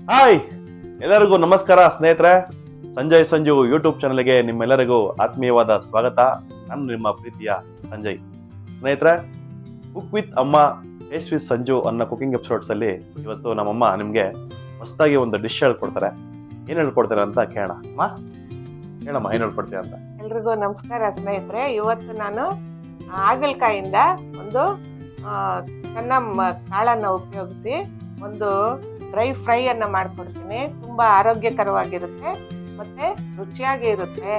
Hi, ಎಲ್ಲರಿಗೂ ನಮಸ್ಕಾರ ಸ್ನೇಹಿತರೆ. ಸಂಜಯ್ ಸಂಜು ಯೂಟ್ಯೂಬ್ ಚಾನಲ್ಗೆ ನಿಮ್ಮೆಲ್ಲರಿಗೂ ಆತ್ಮೀಯವಾದ ಸ್ವಾಗತ. ನಾನು ನಿಮ್ಮ ಪ್ರೀತಿಯ ಸಂಜಯ್. ಸ್ನೇಹಿತರೆ, ಕುಕ್ ವಿತ್ ಅಮ್ಮ ಟೇಸ್ಟ್ ವಿತ್ ಸಂಜು ಅನ್ನೋ ಕುಕಿಂಗ್ ಎಪಿಸೋಡ್ಸ್ ಅಲ್ಲಿ ಇವತ್ತು ನಮ್ಮಮ್ಮ ನಿಮ್ಗೆ ಹೊಸದಾಗಿ ಒಂದು ಡಿಶ್ ಹೇಳ್ಕೊಡ್ತಾರೆ. ಏನ್ ಹೇಳ್ಕೊಡ್ತಾರೆ ಅಂತ ಕೇಳೋಣ. ಅಮ್ಮ ಹೇಳಮ್ಮ, ಏನ್ ಹೇಳ್ಕೊಡ್ತೀಯ ಅಂತ. ಎಲ್ರಿಗೂ ನಮಸ್ಕಾರ ಸ್ನೇಹಿತರೆ. ಇವತ್ತು ನಾನು ಹಾಗಲಕಾಯಿಂದ ಒಂದು ಕಾಳನ್ನು ಉಪಯೋಗಿಸಿ ಒಂದು ಡ್ರೈ ಫ್ರೈ ಅನ್ನ ಮಾಡ್ಕೊಡ್ತೀನಿ. ತುಂಬಾ ಆರೋಗ್ಯಕರವಾಗಿರುತ್ತೆ ಮತ್ತೆ ರುಚಿಯಾಗಿ ಇರುತ್ತೆ.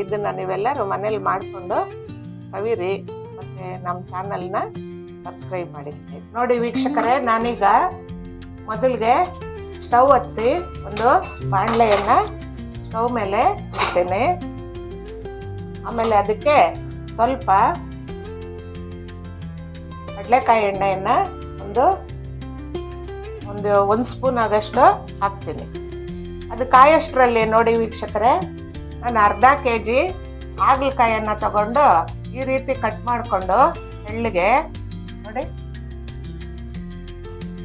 ಇದನ್ನ ನೀವೆಲ್ಲರೂ ಮನೇಲಿ ಮಾಡಿಕೊಂಡು ಸವಿರಿ ಮತ್ತೆ ನಮ್ಮ ಚಾನಲ್ನ ಸಬ್ಸ್ಕ್ರೈಬ್ ಮಾಡಿ. ನೋಡಿ ವೀಕ್ಷಕರೇ, ನಾನೀಗ ಮೊದಲಿಗೆ ಸ್ಟವ್ ಹಚ್ಚಿ ಒಂದು ಬಾಣಲೆಯನ್ನ ಸ್ಟವ್ ಮೇಲೆ ಇಡ್ತೇನೆ. ಆಮೇಲೆ ಅದಕ್ಕೆ ಸ್ವಲ್ಪ ಕಡಲೆಕಾಯಿ ಎಣ್ಣೆಯನ್ನ ಒಂದು ಸ್ಪೂನ್ ಆಗಷ್ಟು ಹಾಕ್ತೀನಿ. ಅದು ಕಾಯಷ್ಟರಲ್ಲಿ ನೋಡಿ ವೀಕ್ಷಕರೇ, ನಾನು ಅರ್ಧ kg ಹಾಗಲಕಾಯಿಯನ್ನ ತಗೊಂಡು ಈ ರೀತಿ ಕಟ್ ಮಾಡಿಕೊಂಡು ತೆಳ್ಳಗೆ ನೋಡಿ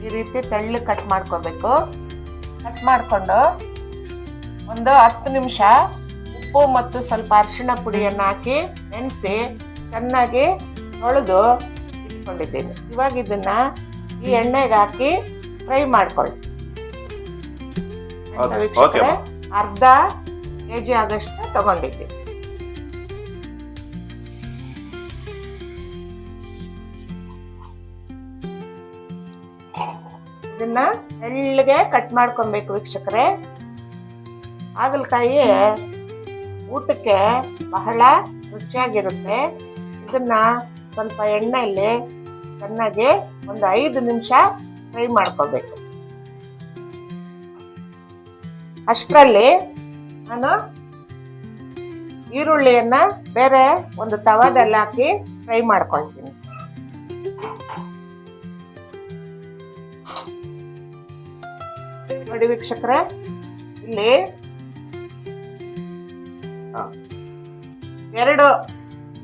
ಈ ರೀತಿ ತೆಳ್ಳಗೆ ಕಟ್ ಮಾಡ್ಕೋಬೇಕು. ಕಟ್ ಮಾಡಿಕೊಂಡು ಒಂದು 10 ನಿಮಿಷ ಉಪ್ಪು ಮತ್ತು ಸ್ವಲ್ಪ ಅರಿಶಿಣ ಪುಡಿಯನ್ನು ಹಾಕಿ ನೆನೆಸಿ ಚೆನ್ನಾಗಿ ತೊಳೆದು ಇಟ್ಕೊಂಡಿದ್ದೀನಿ. ಇವಾಗ ಇದನ್ನ ಈ ಎಣ್ಣೆಗೆ ಹಾಕಿ ಫ್ರೈ ಮಾಡ್ಕೊಳ್ಳಿ. ಅರ್ಧ kg ಆಗಷ್ಟು ತಗೊಂಡಿದ್ದೀನಿ. ಇದನ್ನ ತೆಳ್ಳಗೆ ಕಟ್ ಮಾಡ್ಕೊಬೇಕು ವೀಕ್ಷಕರೇ. ಹಾಗಲಕಾಯಿ ಊಟಕ್ಕೆ ಬಹಳ ರುಚಿಯಾಗಿರುತ್ತೆ. ಇದನ್ನ ಸ್ವಲ್ಪ ಎಣ್ಣೆಯಲ್ಲಿ ಚೆನ್ನಾಗಿ ಒಂದು 5 ನಿಮಿಷ ಫ್ರೈ ಮಾಡ್ಕೋಬೇಕು. ಅಷ್ಟರಲ್ಲಿ ನಾನು ಈರುಳ್ಳಿಯನ್ನ ಬೇರೆ ಒಂದು ತವಾದಲ್ಲಿ ಹಾಕಿ ಫ್ರೈ ಮಾಡ್ಕೊಳ್ತೀನಿ. ನೋಡಿ ವೀಕ್ಷಕರೇ, ಇಲ್ಲಿ 2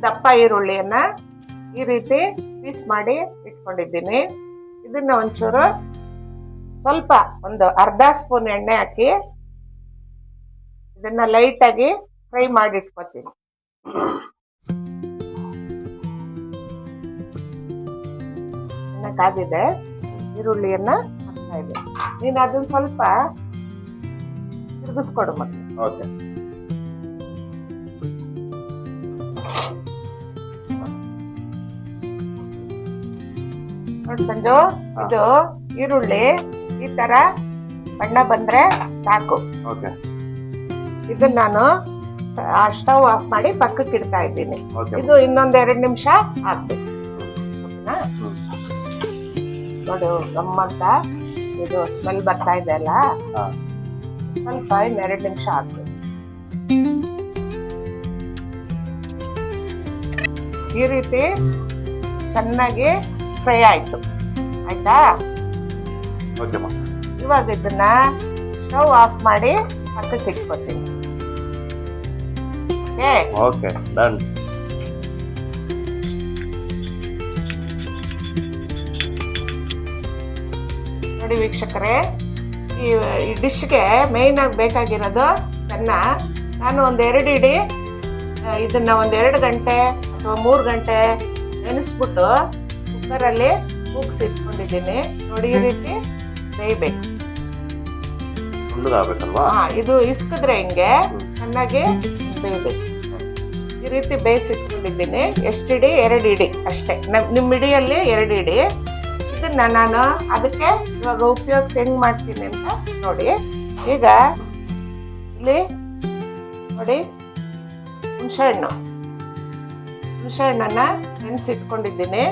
ದಪ್ಪ ಈರುಳ್ಳಿಯನ್ನ ಈ ರೀತಿ ಪೀಸ್ ಮಾಡಿ ಇಟ್ಕೊಂಡಿದ್ದೀನಿ. ಇದನ್ನ ಒಂಚೂರು ಸ್ವಲ್ಪ ಒಂದು ಅರ್ಧ ಸ್ಪೂನ್ ಎಣ್ಣೆ ಹಾಕಿ ಇದನ್ನ ಲೈಟ್ ಆಗಿ ಫ್ರೈ ಮಾಡಿ ಇಟ್ಕೊತೀನಿ. ಕಾದಿದೆ, ಈರುಳ್ಳಿಯನ್ನ ಹಾಕ್ತಾ ಇದ್ದೀನಿ. ನೀನು ಅದನ್ನ ಸ್ವಲ್ಪ ತಿರುಗಿಸ್ಕೊಡು ಮತ್ತೆ. ನೋಡಿ ಸಂಜು, ಇದು ಈರುಳ್ಳಿ ಈ ತರ ಬಣ್ಣ ಬಂದ್ರೆ ಸಾಕು. ಇದನ್ನ ನಾನು ಸ್ಟವ್ ಆಫ್ ಮಾಡಿ ಪಕ್ಕಕ್ಕೆ ಇಡ್ತಾ ಇದ್ದೀನಿ. ಇದು ಇನ್ನೊಂದ್ 2 ನಿಮಿಷ ಹಾಕ್ಬೇಕು. ನೋಡು ಗಮ್ಮಂತ ಇದು ಸ್ಮೆಲ್ ಬರ್ತಾ ಇದೆ ಅಲ್ಲ, ಸ್ವಲ್ಪ 2 ನಿಮಿಷ ಹಾಕ್ಬೇಕು. ಈ ರೀತಿ ಚೆನ್ನಾಗಿ ಫ್ರೈ ಆಯ್ತು. ಆಯ್ತಾ? ಇವಾಗ ಇದನ್ನ ಸ್ಟವ್ ಆಫ್ ಮಾಡಿ ಪಕ್ಕಕ್ಕೆ ಇಟ್ಕೊತೀನಿ. Okay, done. ನೋಡಿ ವೀಕ್ಷಕರೇ, ಈ ಡಿಶ್ಗೆ ಮೇಯ್ನ್ ಆಗಿ ಬೇಕಾಗಿರೋದು ಚೆನ್ನ. ನಾನು ಒಂದು 2 ಇಡೀ ಇದನ್ನ ಒಂದು 2 ಗಂಟೆ ಅಥವಾ 3 ಗಂಟೆ ನೆನೆಸ್ಬಿಟ್ಟು ಕುಕ್ಕರಲ್ಲಿ ಕೂಗ್ಸಿ ಇಟ್ಕೊಂಡಿದ್ದೀನಿ. ನೋಡಿ ಈ ರೀತಿ ಬೇಯಬೇಕು. ಇದು ಇಸ್ಕಿದ್ರೆ ಹಿಂಗೆ ಚೆನ್ನಾಗಿ ಬೇಯಬೇಕು. ಈ ರೀತಿ ಬೇಯಿಸಿಟ್ಕೊಂಡಿದ್ದೀನಿ. ಎಷ್ಟು ಇಡಿ? 2 ಇಡಿ ಅಷ್ಟೇ. ನಿಮ್ಮ ಇಡಿಯಲ್ಲಿ 2 ಇಡಿ. ಇದನ್ನ ನಾನು ಅದಕ್ಕೆ ಇವಾಗ ಉಪಯೋಗಿಸಿ ಹೆಂಗ್ ಮಾಡ್ತೀನಿ ಅಂತ ನೋಡಿ. ಈಗ ಇಲ್ಲಿ ನೋಡಿ ಹುಣಸೆಹಣ್ಣನ್ನ ನೆನೆಸಿಟ್ಕೊಂಡಿದ್ದೀನಿ.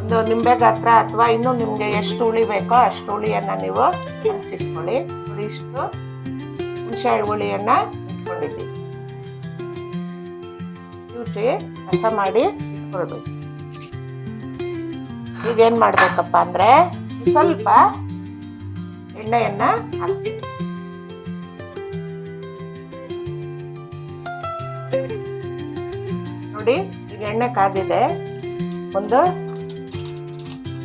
ಒಂದು ನಿಂಬೆ ಗಾತ್ರ ಅಥವಾ ಇನ್ನೂ ನಿಮ್ಗೆ ಎಷ್ಟು ಹುಳಿ ಬೇಕೋ ಅಷ್ಟು ಹುಳಿಯನ್ನ ನೀವು ನೆನೆಸಿಟ್ಕೊಳ್ಳಿ. ನೋಡಿ, ಇಷ್ಟು ಹುಣಸೆ ಹುಳಿಯನ್ನ ಇಟ್ಕೊಂಡಿದ್ದೀನಿ. ರುಚಿ ರಸ ಮಾಡಿ ಇಟ್ಕೊಳ್ಬೇಕು. ಈಗ ಏನ್ ಮಾಡ್ಬೇಕಪ್ಪ ಅಂದ್ರೆ ಸ್ವಲ್ಪ ಎಣ್ಣೆಯನ್ನ ಹಾಕ್ತೀವಿ. ನೋಡಿ, ಈಗ ಎಣ್ಣೆ ಕಾದಿದೆ.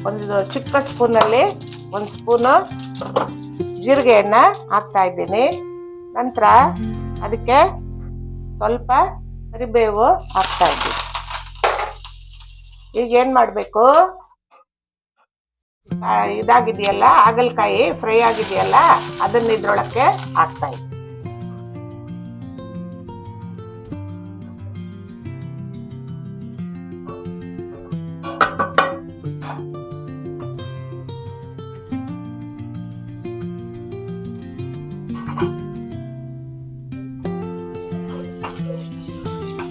ಒಂದು ಚಿಕ್ಕ ಸ್ಪೂನಲ್ಲಿ 1 ಸ್ಪೂನು ಜೀರಿಗೆಯನ್ನ ಹಾಕ್ತಾ ಇದ್ದೀನಿ. ನಂತರ ಅದಕ್ಕೆ ಸ್ವಲ್ಪ ಕರಿಬೇವು ಹಾಕ್ತಾ ಇದ್ದೀನಿ. ಈಗ ಏನ್ ಮಾಡ್ಬೇಕು, ಇದಾಗಿದೆಯಲ್ಲ ಹಾಗಲಕಾಯಿ ಫ್ರೈ ಆಗಿದೆಯಲ್ಲ ಅದನ್ನ ಇದ್ರೊಳಕ್ಕೆ ಹಾಕ್ತಾ ಇದ್ದೀನಿ.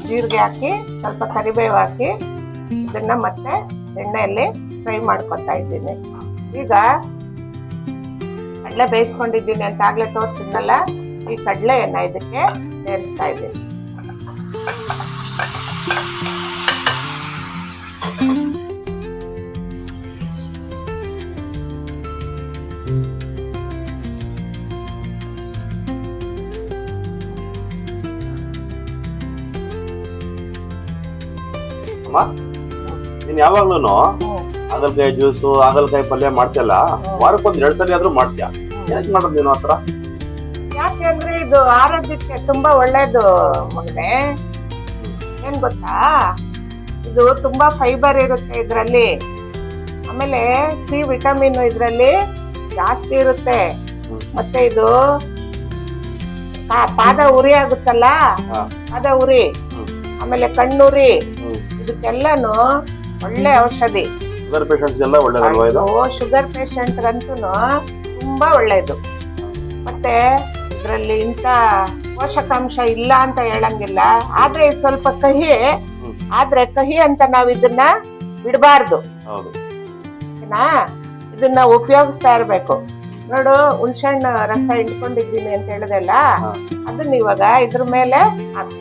ಜೀರಿಗೆ ಹಾಕಿ ಸ್ವಲ್ಪ ಕರಿಬೇವು ಹಾಕಿ ಇದನ್ನ ಮತ್ತೆ ಎಣ್ಣೆಯಲ್ಲಿ ಫ್ರೈ ಮಾಡ್ಕೊತಾ ಇದ್ದೀನಿ. ಈಗ ಕಡಲೆ ಬೇಯಿಸ್ಕೊಂಡಿದ್ದೀನಿ ಅಂತ ಆಗ್ಲೇ ತೋರಿಸಿದ್ನಲ್ಲ, ಈ ಕಡಲೆಯನ್ನ ಇದಕ್ಕೆ ಸೇರಿಸ್ತಾ ಇದ್ದೀನಿ. ನೀನ್ ಯಾವಾಗ್ಲೂ ಹಾಗಲಕಾಯಿ ಜ್ಯೂಸು ಹಾಗಲಕಾಯಿ ಪಲ್ಯ ಮಾಡ್ತಿಯಲ್ಲ, ವಾರಕ್ಕೊಂದ್ 2 ಸಲ ಆದ್ರೂ ಮಾಡ್ತೀಯ. ಯಾಕೆ ಮಾಡೋದು ನೀನು ಆತರ? ಯಾಕೆಂದ್ರೆ ಇದು ಆರೋಗ್ಯಕ್ಕೆ ತುಂಬಾ ಒಳ್ಳೇದು ಮಗನೇ. ಏನ್ ಗೊತ್ತಾ, ಇದು ತುಂಬಾ ಫೈಬರ್ ಇರುತ್ತೆ ಇದ್ರಲ್ಲಿ. ಆಮೇಲೆ ಸಿ ವಿಟಮಿನ್ ಇದ್ರಲ್ಲಿ ಜಾಸ್ತಿ ಇರುತ್ತೆ. ಮತ್ತೆ ಇದು ಪಾದ ಉರಿ ಆಗುತ್ತಲ್ಲ, ಪಾದ ಉರಿ, ಆಮೇಲೆ ಕಣ್ಣುರಿ, ಇದಕ್ಕೆಲ್ಲಾನು ಒಳ್ಳೆ ಔಷಧಿ. ಶುಗರ್ ಪೇಷಂಟ್ಸ್ಗೆಲ್ಲ ಒಳ್ಳೇದಲ್ವಾ ಇದು? ಶುಗರ್ ಪೇಷಂಟ್ಗಂತೂ ತುಂಬಾ ಒಳ್ಳೇದು. ಮತ್ತೆ ಇದ್ರಲ್ಲಿ ಇಂಥ ಪೋಷಕಾಂಶ ಇಲ್ಲ ಅಂತ ಹೇಳಂಗಿಲ್ಲ. ಆದ್ರೆ ಇದು ಸ್ವಲ್ಪ ಕಹಿ. ಆದ್ರೆ ಕಹಿ ಅಂತ ನಾವ್ ಇದನ್ನ ಬಿಡಬಾರ್ದು. ಇದನ್ನ ಉಪಯೋಗಿಸ್ತಾ ಇರ್ಬೇಕು. ನೋಡು, ಹುಣಸೆಹಣ್ಣು ರಸ ಇಟ್ಕೊಂಡಿದ್ದೀನಿ ಅಂತ ಹೇಳಿದೆಲ್ಲ, ಅದನ್ನ ಇವಾಗ ಇದ್ರ ಮೇಲೆ ಹಾಕ್ಬೇಕು.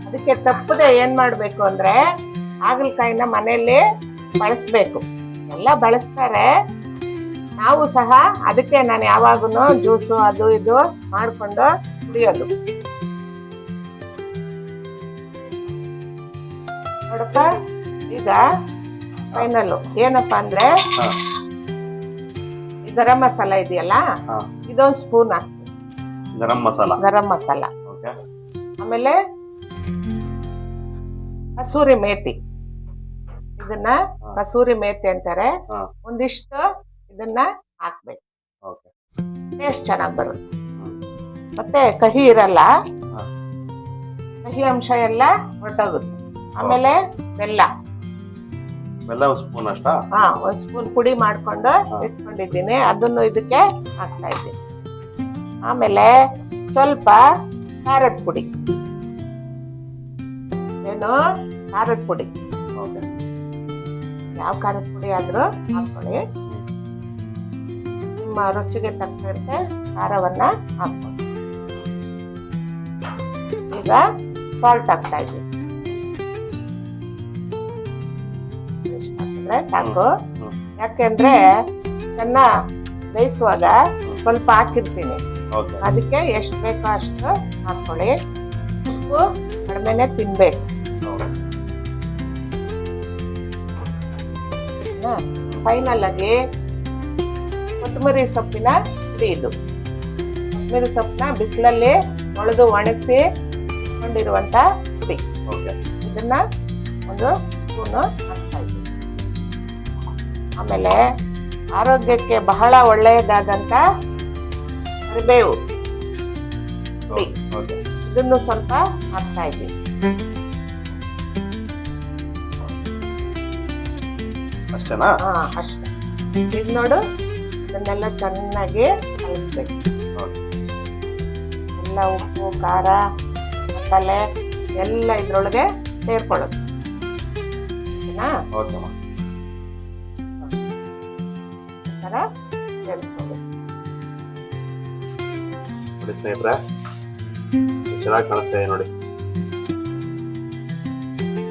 ಅದಕ್ಕೆ ತಪ್ಪದೆ ಏನ್ ಮಾಡ್ಬೇಕು ಅಂದ್ರೆ, ಹಾಗಲಕಾಯಿನ ಮನೆಯಲ್ಲಿ ಬಳಸ್ಬೇಕು. ಎಲ್ಲ ಬಳಸ್ತಾರೆ, ನಾವು ಸಹ. ಅದಕ್ಕೆ ನಾನು ಯಾವಾಗೂನು ಜ್ಯೂಸು ಅದು ಇದು ಮಾಡ್ಕೊಂಡು ಕುಡಿಯೋದು. ನೋಡಪ್ಪ, ಈಗ ಫೈನಲ್ ಏನಪ್ಪಾ ಅಂದ್ರೆ, ಈ ಗರಂ ಮಸಾಲ ಇದೆಯಲ್ಲ, ಇದೊಂದು ಸ್ಪೂನ್ ಹಾಕ್ತೀನಿ. ಗರಂ ಮಸಾಲ. ಆಮೇಲೆ ಕಸೂರಿ ಮೇಥಿ, ಇದನ್ನ ಕಸೂರಿ ಮೇಥಿ ಅಂತಾರೆ. ಒಂದಿಷ್ಟು ಇದನ್ನ ಹಾಕ್ಬೇಕು, ಟೇಸ್ಟ್ ಚೆನ್ನಾಗಿ ಬರುತ್ತೆ. ಮತ್ತೆ ಕಹಿ ಇರಲ್ಲ, ಕಹಿ ಅಂಶ ಎಲ್ಲ ಹೊರಟೋಗುತ್ತೆ. ಆಮೇಲೆ ಬೆಲ್ಲ 1 ಸ್ಪೂನ್ ಅಷ್ಟ. 1 ಸ್ಪೂನ್ ಪುಡಿ ಮಾಡ್ಕೊಂಡು ಇಟ್ಕೊಂಡಿದ್ದೀನಿ, ಅದನ್ನು ಇದಕ್ಕೆ ಹಾಕ್ತಾ ಇದ್ದೀನಿ. ಆಮೇಲೆ ಸ್ವಲ್ಪ ಖಾರದ ಪುಡಿ, ಏನು ಖಾರದ ಪುಡಿ, ಯಾವ ಖಾರದ ಪುಡಿ ಆದ್ರೂ ಹಾಕೊಳ್ಳಿ. ನಿಮ್ಮ ರುಚಿಗೆ ತಕ್ಕಂತೆ ಖಾರವನ್ನ ಹಾಕೊಳ್ಳಿ. ಈಗ ಸಾಲ್ಟ್ ಹಾಕ್ತಾ ಇದ್ದೀನಿ. ಇಷ್ಟು ಹಾಕಿದ್ರೆ ಸಾಕು. ಯಾಕೆಂದ್ರೆ ಇದನ್ನ ಬೇಯಿಸುವಾಗ ಸ್ವಲ್ಪ ಹಾಕಿರ್ತೀನಿ, ಅದಕ್ಕೆ ಎಷ್ಟು ಬೇಕೋ ಅಷ್ಟು ಹಾಕೊಳ್ಳಿ. ಉಪ್ಪು ಕಡಿಮೆನೆ ತಿನ್ಬೇಕು. ಫೈನಲ್ ಆಗಿ ಕೊತ್ತಂಬರಿ ಸೊಪ್ಪಿನ ಪುಡಿ. ಇದು ಕೊತ್ತಂಬರಿ ಸೊಪ್ಪನ್ನ ಬಿಸಿಲಲ್ಲಿ ತೊಳೆದು ಒಣಗಿಸಿ ಇಟ್ಕೊಂಡಿರುವಂತ ಪುಡಿ. ಇದನ್ನ 1 ಸ್ಪೂನು ಹಾಕ್ತಾ ಇದ್ದೀನಿ. ಆಮೇಲೆ ಆರೋಗ್ಯಕ್ಕೆ ಬಹಳ ಒಳ್ಳೆಯದಾದಂತ ಕರಿಬೇವು ಪುಡಿ, ಇದನ್ನು ಸ್ವಲ್ಪ ಹಾಕ್ತಾ ಇದ್ದೀನಿ. ಅಷ್ಟೇನಾ? ಅಷ್ಟೇ. ಈಗ ನೋಡು, ಇದನ್ನೆಲ್ಲ ಚೆನ್ನಾಗಿ ಕಲಿಸ್ಬೇಕು. ಎಲ್ಲ ಉಪ್ಪು ಖಾರ ಮಸಾಲೆ ಎಲ್ಲ ಇದ್ರೊಳಗೆ ಸೇರ್ಕೊಳ್ಳೋದು. ಸೇರಿಸ್ಕೊಬೇಕು. ಸ್ನೇಹಿತರೆ, ಚೆನ್ನಾಗಿ ಕಾಣಿಸ್ತಾ ಇದೆ ನೋಡಿ.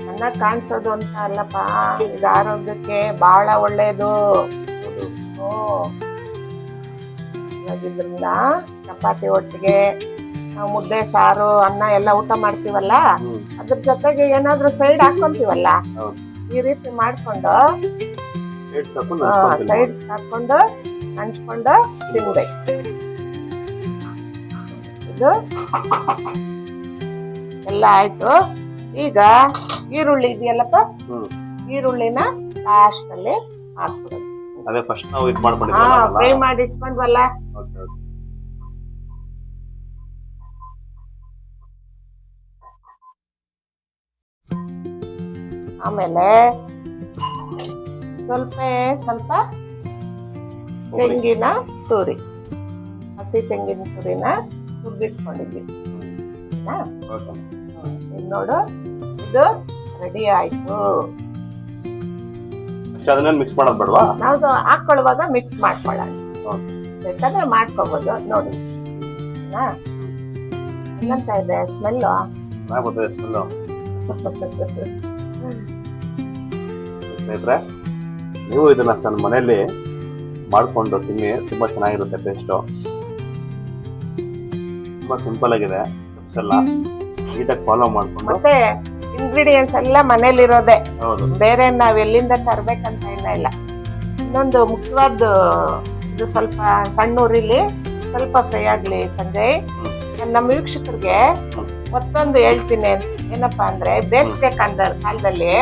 ಚೆನ್ನಾಗಿ ಕಾಣಿಸೋದು ಅಂತ ಅಲ್ಲಪ್ಪ, ಇದು ಆರೋಗ್ಯಕ್ಕೆ ಬಹಳ ಒಳ್ಳೇದು. ಇದರಿಂದ ಚಪಾತಿ ಒಟ್ಟಿಗೆ ನಾವು ಮುದ್ದೆ ಸಾರು ಅನ್ನ ಎಲ್ಲ ಊಟ ಮಾಡ್ತೀವಲ್ಲ, ಅದ್ರ ಜೊತೆಗೆ ಏನಾದ್ರೂ ಸೈಡ್ ಹಾಕೊಂತೀವಲ್ಲ, ಈ ರೀತಿ ಮಾಡ್ಕೊಂಡು ಸೈಡ್ಸ್ ಹಾಕೊಂಡು ಹಂಚ್ಕೊಂತೀನಿ. ಸೈಡ್ಸ್ ಹಾಕೊಂಡು ಹಂಚ್ಕೊಂಡು ತಿನ್ಬೇಕು. ಇದು ಎಲ್ಲ ಆಯ್ತು. ಈಗ ಈರುಳ್ಳಿ ಇದೆಯಲ್ಲಪ್ಪ, ಈರುಳ್ಳಿನ ಲಾಸ್ಟ್ ಅಲ್ಲಿ ಹಾಕ್ಬಿಡೋದು. ಅದೇ ಫಸ್ಟ್ ನಾವು ಇದು ಮಾಡ್ಕೊಂಡಿದ್ವಲ್ಲ, ಫ್ರೈ ಮಾಡಿ ಇಟ್ಕೊಂಡ್ವಲ್ಲ, ಓಕೆ ಓಕೆ. ಆಮೇಲೆ ಸ್ವಲ್ಪ ತೆಂಗಿನ ತುರಿ, ಹಸಿ ತೆಂಗಿನ ತುರಿನ ತುರಿದಿಟ್ಕೊಂಡಿದ್ವಿ. ಓಕೆ. ಇದು ನೋಡು, ಇದು ರೆಡಿ ಆಯ್ತು. ಅದನ್ನೇನು ಮಿಕ್ಸ್ ಮಾಡೋದು ಬೇಡವಾ? ನಾವು ಹಾಕೊಳ್ಳುವಾಗ ಮಿಕ್ಸ್ ಮಾಡ್ಕೊಳ್ಳೋಣ, ಬೇಕಾದ್ರೆ ಮಾಡ್ಕೋಬಹುದು. ನೋಡಿ ಏನಂತ ಇದೆ ಸ್ಮೆಲ್ಲು? ಗೊತ್ತಿದೆ ಸ್ಮೆಲ್ಲು. ಸ್ನೇಹಿತರೆ, ನೀವು ಇದನ್ನ ನನ್ನ ಮನೆಯಲ್ಲಿ ಮಾಡ್ಕೊಂಡು ತಿನ್ನಿ, ತುಂಬಾ ಚೆನ್ನಾಗಿರುತ್ತೆ ಟೇಸ್ಟು. ತುಂಬಾ ಸಿಂಪಲ್ ಆಗಿದೆ, ಟಿಪ್ಸ್ ಎಲ್ಲ ನೀಟಾಗಿ ಫಾಲೋ ಮಾಡ್ಕೊಂಡು. ಮತ್ತೆ ಇಂಗ್ರೀಡಿಯೆಂಟ್ಸ್ ಎಲ್ಲ ಮನೇಲಿರೋದೆ, ಹೌದು, ಬೇರೆ ನಾವ್ ಎಲ್ಲಿಂದ ತರ್ಬೇಕಂತ ಇಲ್ಲ. ಇನ್ನೊಂದು ಮುಖ್ಯವಾದ ಇದು, ಸ್ವಲ್ಪ ಸಣ್ಣ ಉರಿಲಿ ಸ್ವಲ್ಪ ಫ್ರೈ ಆಗ್ಲಿ ಸಂಜಯ್. ನಮ್ಮ ವೀಕ್ಷಕರಿಗೆ ಮತ್ತೊಂದು ಹೇಳ್ತೀನಿ, ಏನಪ್ಪಾ ಅಂದ್ರೆ ಬೇಸಿಗೆ ಕಾಲದಲ್ಲಿ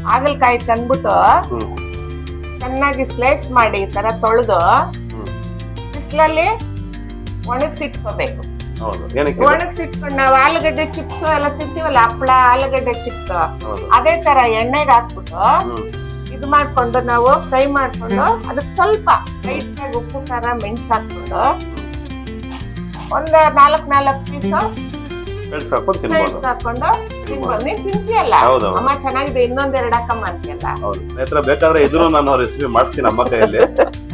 ಹಾಗಲಕಾಯಿ ತಂದ್ಬಿಟ್ಟು ಚೆನ್ನಾಗಿ ಸ್ಲೈಸ್ ಮಾಡಿ ಈ ತರ ತೊಳೆದು ಬಿಸಿಲಲ್ಲಿ ಒಣಗಿಸಿಟ್ಕೋಬೇಕು. ಹೌದು. ಏನಕ್ಕೆ? ಒಣಗಿಸಿಟ್ಕೊಂಡು ನಾವು ಆಲೂಗಡ್ಡೆ ಚಿಪ್ಸ್ ಎಲ್ಲ ತಿಂತೀವಲ್ಲ, ಹಪ್ಪಳ ಆಲೂಗಡ್ಡೆ ಚಿಪ್ಸ್, ಹೌದು. ಅದೇ ತರ ಎಣ್ಣೆಗೆ ಹಾಕ್ಬಿಟ್ಟು ಇದು ಮಾಡ್ಕೊಂಡು ನಾವು ಫ್ರೈ ಮಾಡ್ಕೊಂಡು ಅದಕ್ಕೆ ಸ್ವಲ್ಪ ಲೈಟ್ ಆಗಿ ಉಪ್ಪು ಖಾರ ಮೆಣಸು ಹಾಕ್ಕೊಂಡು ಒಂದ್ 4 ಪೀಸ್ ಸೈಡ್ಸ್ ಹಾಕೊಂಡು ತಿನ್ಬೋದು. ಹಾಕೊಂಡು ತಿನ್ಬೋದು. ನೀನ್ ತಿಂತೀಯಲ್ಲ ಹೌದು, ಅಮ್ಮ, ಚೆನ್ನಾಗಿದೆ, ಇನ್ನೊಂದೆರಡು ಹಾಕಮ್ಮ ಅಂತೀಯಲ್ಲ. ಹೌದು ಸ್ನೇಹಿತರೆ, ಬೇಕಾದ್ರೆ ಇದನ್ನು ನಾನು ರೆಸಿಪಿ ಮಾಡಿಸ್ತೀನಿ ನಮ್ಮ ಕೈಯಲ್ಲಿ.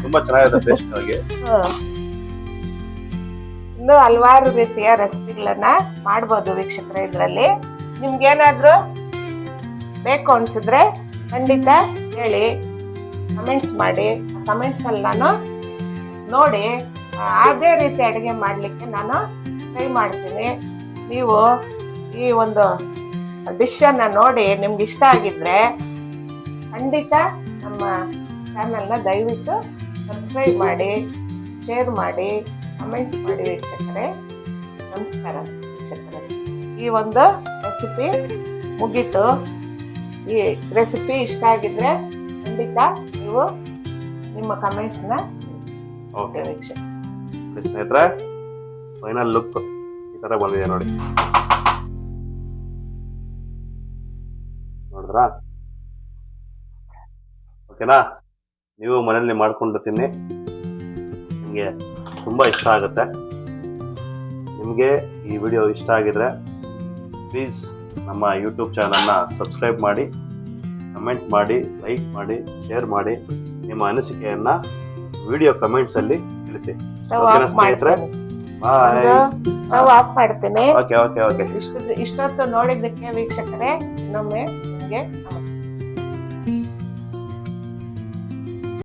ತುಂಬಾ ಚೆನ್ನಾಗಿದೆ ಟೇಸ್ಟ್ ಆಗಿ. ಇನ್ನು ಹಲವಾರು ರೀತಿಯ ರೆಸಿಪಿಗಳನ್ನ ಮಾಡ್ಬೋದು ವೀಕ್ಷಕರೇ. ಇದ್ರಲ್ಲಿ ನಿಮ್ಗೇನಾದ್ರೂ ಬೇಕು ಅನ್ಸಿದ್ರೆ ಖಂಡಿತ ಹೇಳಿ, ಕಮೆಂಟ್ಸ್ ಮಾಡಿ. ಕಮೆಂಟ್ಸ್ ಅಲ್ಲಿ ನಾನು ನೋಡಿ ಅದೇ ರೀತಿ ಅಡುಗೆ ಮಾಡ್ಲಿಕ್ಕೆ ನಾನು ಟ್ರೈ ಮಾಡ್ತೀನಿ. ನೀವು ಈ ಒಂದು ಡಿಶ್ ಅನ್ನ ನೋಡಿ ನಿಮ್ಗೆ ಇಷ್ಟ ಆಗಿದ್ರೆ ಖಂಡಿತ ನಮ್ಮ ಚಾನಲ್ನ ದಯವಿಟ್ಟು ಸಬ್ಸ್ಕ್ರೈಬ್ ಮಾಡಿ, ಶೇರ್ ಮಾಡಿ, ಕಮೆಂಟ್ಸ್ ಮಾಡಿ ವೀಕ್ಷಕರೇ. ನಮಸ್ಕಾರ ವೀಕ್ಷಕರೇ, ಈ ಒಂದು ರೆಸಿಪಿ ಮುಗೀತು. ಈ ರೆಸಿಪಿ ಇಷ್ಟ ಆಗಿದ್ರೆ ಖಂಡಿತ ನೀವು ನಿಮ್ಮ ಕಮೆಂಟ್ಸ್ನ ಓಕೆ ವೀಕ್ಷಕ. ಸ್ನೇಹಿತರೆ, ಫೈನಲ್ ಲುಕ್ ಈ ತರ ಬಂದಿದೆ ನೋಡಿ. ನೋಡಿದ್ರಾ? ಓಕೆನಾ? ನೀವು ಮನೆಯಲ್ಲಿ ಮಾಡ್ಕೊಂಡು ತಿನ್ನಿ, ನಿಮಗೆ ತುಂಬ ಇಷ್ಟ ಆಗುತ್ತೆ. ನಿಮಗೆ ಈ ವಿಡಿಯೋ ಇಷ್ಟ ಆಗಿದ್ರೆ ಪ್ಲೀಸ್ ನಮ್ಮ ಯೂಟ್ಯೂಬ್ ಚಾನಲ್ನ ಸಬ್ಸ್ಕ್ರೈಬ್ ಮಾಡಿ, ಕಮೆಂಟ್ ಮಾಡಿ, ಲೈಕ್ ಮಾಡಿ, ಶೇರ್ ಮಾಡಿ. ನಿಮ್ಮ ಅನಿಸಿಕೆಯನ್ನು ವಿಡಿಯೋ ಕಮೆಂಟ್ಸಲ್ಲಿ ತಿಳಿಸಿ. ಓಕೆನಾ ಸ್ನೇಹಿತರೆ? ಬಾಯ್. ನಾವು ಆಫ್ ಮಾಡ್ತೀನಿ. Okay okay okay. ಇಷ್ಟೊತ್ತು ನೋಡಿದ್ದಕ್ಕೆ ವೀಕ್ಷಕರೇ ಇನ್ನೊಮ್ಮೆ ನಿಮಗೆ ನಮಸ್ತೆ.